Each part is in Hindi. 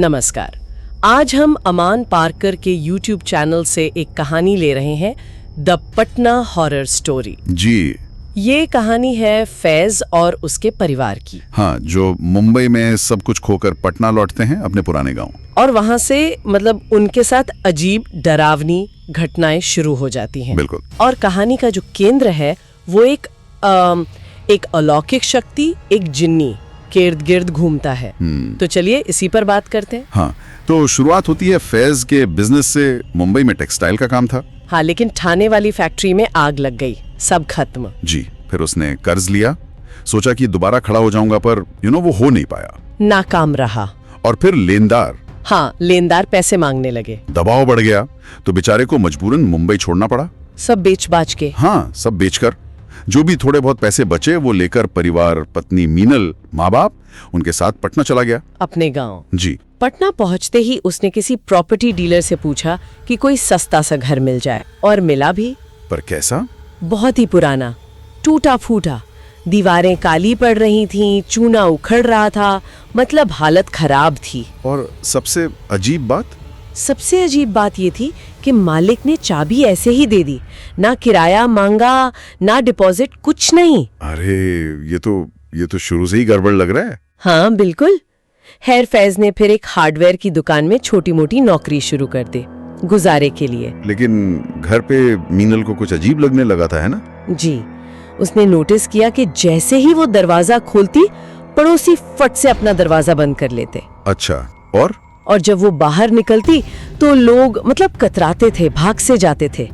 नमस्कार। आज हम अमान पारकर के YouTube चैनल से एक कहानी ले रहे हैं, द पटना हॉरर स्टोरी। जी। ये कहानी है फैज और उसके परिवार की। हाँ, जो मुंबई में सब कुछ खोकर पटना लौटते हैं अपने पुराने गांव, और वहाँ से उनके साथ अजीब डरावनी घटनाएं शुरू हो जाती हैं। बिल्कुल। और कहानी का जो केंद्र है वो एक अलौकिक शक्ति, एक जिन्नी के इर्द गिर्द घूमता है। तो चलिए इसी पर बात करते हैं। हाँ, तो शुरुआत होती है फैज के बिजनेस से। मुंबई में टेक्सटाइल का काम था। हाँ, लेकिन ठाणे वाली फैक्ट्री में आग लग गई, सब खत्म। जी। फिर उसने कर्ज लिया, सोचा कि दोबारा खड़ा हो जाऊंगा, पर वो हो नहीं पाया, नाकाम रहा। और फिर लेनदार पैसे मांगने लगे, दबाव बढ़ गया, तो बेचारे को मजबूरन मुंबई छोड़ना पड़ा। सब बेच बाच के। हाँ, सब बेचकर जो भी थोड़े बहुत पैसे बचे वो लेकर परिवार, पत्नी मीनल, माँ बाप, उनके साथ पटना चला गया, अपने गांव। जी। पटना पहुंचते ही उसने किसी प्रॉपर्टी डीलर से पूछा कि कोई सस्ता सा घर मिल जाए, और मिला भी। पर कैसा? बहुत ही पुराना, टूटा फूटा, दीवारें काली पड़ रही थीं, चूना उखड़ रहा था, मतलब हालत खराब थी। और सबसे अजीब बात ये थी कि मालिक ने चाबी ऐसे ही दे दी, ना किराया मांगा, ना डिपॉजिट, कुछ नहीं। अरे, ये तो शुरू से ही गड़बड़ लग रहा है। हाँ बिल्कुल। खैर, फैज ने फिर एक हार्डवेयर की दुकान में छोटी मोटी नौकरी शुरू कर दी, गुजारे के लिए। लेकिन घर पे मीनल को कुछ अजीब लगने लगा था, है ना? जी। उसने नोटिस किया कि जैसे ही वो दरवाजा खोलती, पड़ोसी फट से अपना दरवाजा बंद कर लेते। अच्छा। और जब वो बाहर निकलती तो लोग कतराते थे, भाग से जाते थे।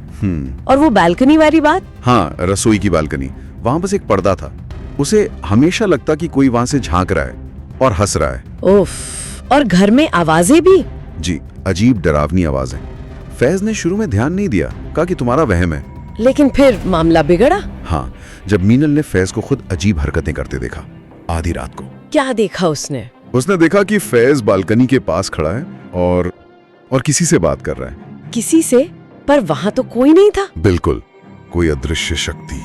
और वो बालकनी वाली बात। हाँ, रसोई की बालकनी, वहाँ बस एक पर्दा था। उसे हमेशा लगता कि कोई वहाँ से झांक रहा है और हंस रहा है। उफ, और घर में आवाजें भी। जी, अजीब डरावनी आवाजें। फैज ने शुरू में ध्यान नहीं दिया, कहा कि तुम्हारा वहम है। लेकिन फिर मामला बिगड़ा। हाँ, जब मीनल ने फैज को खुद अजीब हरकतें करते देखा, आधी रात को। क्या देखा उसने? उसने देखा कि फैज बालकनी के पास खड़ा है और किसी से बात कर रहा है। किसी से? पर वहाँ तो कोई नहीं था। बिल्कुल, कोई अदृश्य शक्ति।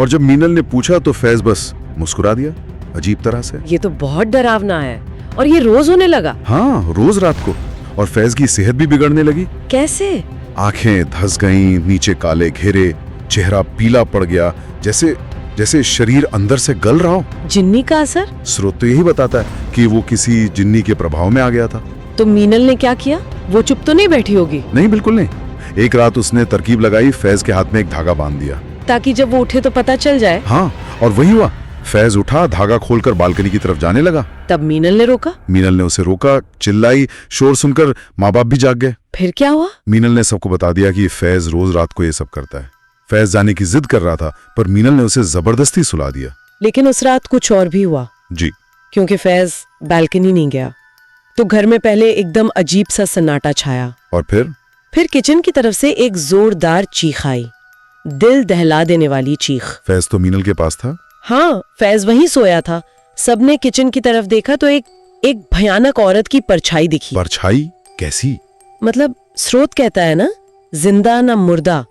और जब मीनल ने पूछा तो फैज बस मुस्कुरा दिया, अजीब तरह से। ये तो बहुत डरावना है। और ये रोज होने लगा? हाँ, रोज रात को। और फैज की सेहत भी बिगड़ने लगी। कैसे? आंखें धंस गईं, नीचे काले घेरे, चेहरा पीला पड़ गया, जैसे शरीर अंदर से गल रहा हो। जिन्नी का असर? स्रोत तो यही बताता है कि वो किसी जिन्नी के प्रभाव में आ गया था। तो मीनल ने क्या किया? वो चुप तो नहीं बैठी होगी? नहीं, बिल्कुल नहीं। एक रात उसने तरकीब लगाई, फैज के हाथ में एक धागा बांध दिया, ताकि जब वो उठे तो पता चल जाए। हाँ, और वही हुआ। फैज उठा, धागा खोलकर बालकनी की तरफ जाने लगा। तब मीनल ने रोका? मीनल ने उसे रोका, चिल्लाई। शोर सुनकर माँ बाप भी जाग गए। फिर क्या हुआ? मीनल ने सबको बता दिया कि फैज रोज रात को ये सब करता है। फैज जाने की जिद कर रहा था, पर मीनल ने उसे जबरदस्ती सुला दिया। लेकिन उस रात कुछ और भी हुआ। जी। क्योंकि फैज बालकनी नहीं गया, तो घर में पहले एकदम अजीब सा सन्नाटा छाया। और फिर किचन की तरफ से एक जोरदार चीख आई, दिल दहला देने वाली चीख। फैज तो मीनल के पास था। हाँ, फैज वहीं सोया था। सबने किचन की तरफ देखा तो एक भयानक औरत की परछाई दिखी। परछाई? कैसी? स्रोत कहता है ना, जिंदा ना मुर्दा,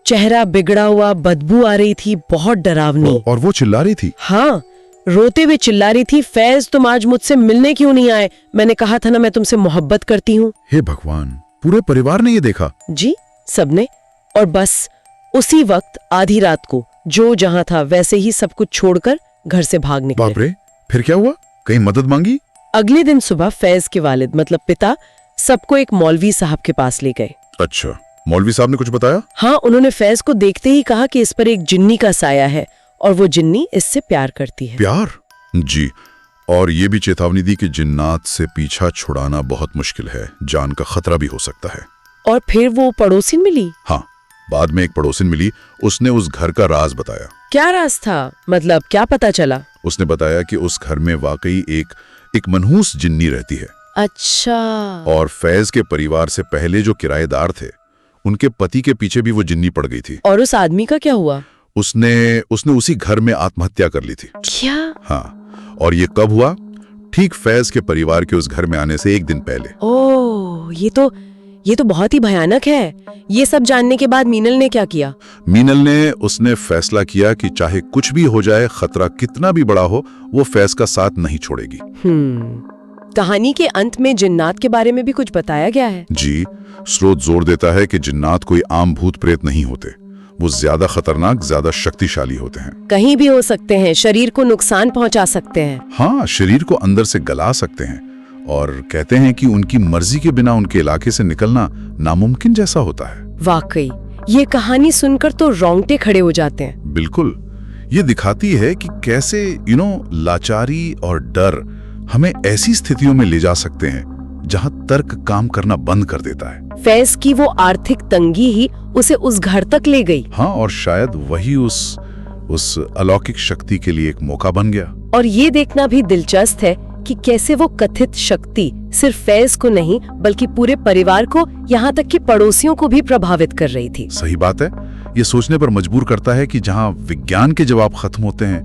चेहरा बिगड़ा हुआ, बदबू आ रही थी, बहुत डरावनी। और वो चिल्ला रही थी? हाँ, रोते हुए चिल्ला रही थी, फैज तुम आज मुझसे मिलने क्यों नहीं आए? मैंने कहा था ना मैं तुमसे मोहब्बत करती हूँ। हे भगवान, पूरे परिवार ने ये देखा? जी, सबने। और बस उसी वक्त आधी रात को जो जहाँ था वैसे ही सब कुछ छोड़कर घर से भाग निकले। बाप रे, फिर क्या हुआ? कहीं मदद मांगी? अगले दिन सुबह फैज के वालिद पिता सबको एक मौलवी साहब के पास ले गए। अच्छा, मौलवी साहब ने कुछ बताया? हाँ, उन्होंने फैज को देखते ही कहा कि इस पर एक जिन्नी का साया है और वो जिन्नी इससे प्यार करती है। प्यार? जी। और ये भी चेतावनी दी कि जिन्नात से पीछा छुड़ाना बहुत मुश्किल है, जान का खतरा भी हो सकता है। और फिर वो पड़ोसिन मिली? हाँ, बाद में एक पड़ोसिन मिली। उसने उस घर का राज बताया। क्या राज था? क्या पता चला? उसने बताया कि उस घर में वाकई एक मनहूस जिन्नी रहती है। अच्छा। और फैज के परिवार से पहले जो किराएदार थे, उनके पति के पीछे भी वो जिन्नी पड़ गई थी। और उस आदमी का क्या हुआ? उसने उसी घर में आत्महत्या कर ली थी। क्या? हाँ, और ये कब हुआ? ठीक फैज के परिवार के उस घर में आने से एक दिन पहले। ओह, ये तो बहुत ही भयानक है। ये सब जानने के बाद मीनल ने क्या किया? उसने फैसला किया कि चाहे कुछ भी हो जाए, खतरा कितना भी बड़ा हो, वो फैज का साथ नहीं छोड़ेगी। कहानी के अंत में जिन्नात के बारे में भी कुछ बताया गया है। जी, स्रोत जोर देता है कि जिन्नात कोई आम भूत प्रेत नहीं होते। वो ज्यादा खतरनाक, ज्यादा शक्तिशाली होते हैं। कहीं भी हो सकते हैं, शरीर को नुकसान पहुंचा सकते हैं। हाँ, शरीर को अंदर से गला सकते हैं और कहते हैं कि उनकी मर्जी के बिना उनके इलाके से निकलना नामुमकिन जैसा होता है। वाकई ये कहानी सुनकर तो रोंगटे खड़े हो जाते हैं। बिल्कुल, ये दिखाती है कि कैसे लाचारी और डर हमें ऐसी स्थितियों में ले जा सकते हैं जहां तर्क काम करना बंद कर देता है। फैज की वो आर्थिक तंगी ही उसे उस घर तक ले गई। हाँ, और शायद वही उस अलौकिक शक्ति के लिए एक मौका बन गया। और ये देखना भी दिलचस्प है कि कैसे वो कथित शक्ति सिर्फ फैज को नहीं बल्कि पूरे परिवार को, यहाँ तक कि पड़ोसियों को भी प्रभावित कर रही थी। सही बात है। ये सोचने पर मजबूर करता है कि जहाँ विज्ञान के जवाब खत्म होते हैं,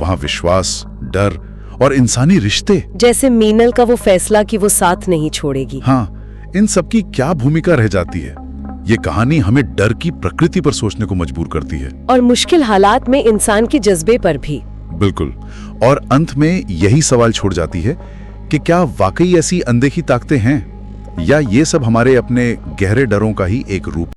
वहाँ विश्वास, डर और इंसानी रिश्ते, जैसे मीनल का वो फैसला कि वो साथ नहीं छोड़ेगी, हाँ, इन सब की क्या भूमिका रह जाती है। ये कहानी हमें डर की प्रकृति पर सोचने को मजबूर करती है और मुश्किल हालात में इंसान के जज्बे पर भी। बिल्कुल। और अंत में यही सवाल छोड़ जाती है कि क्या वाकई ऐसी अनदेखी ताकतें हैं, या ये सब हमारे अपने गहरे डरों का ही एक रूप।